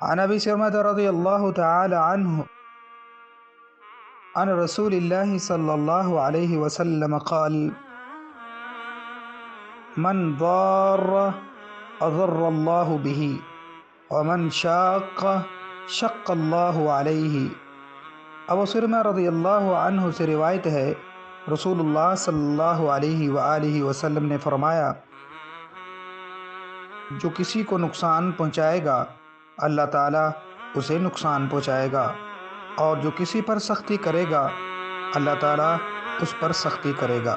عن ابی سرمۃ رضی اللہ تعالی عنہ عن رسول اللہ صلی اللہ علیہ وسلم قال من ضار اضر اللہ به ومن شاق شق اللہ علیہ۔ ابو سرمہ رضی اللہ عنہ سے روایت ہے، رسول اللہ صلی اللہ علیہ وآلہ وسلم نے فرمایا، جو کسی کو نقصان پہنچائے گا اللہ تعالیٰ اسے نقصان پہنچائے گا، اور جو کسی پر سختی کرے گا اللہ تعالیٰ اس پر سختی کرے گا۔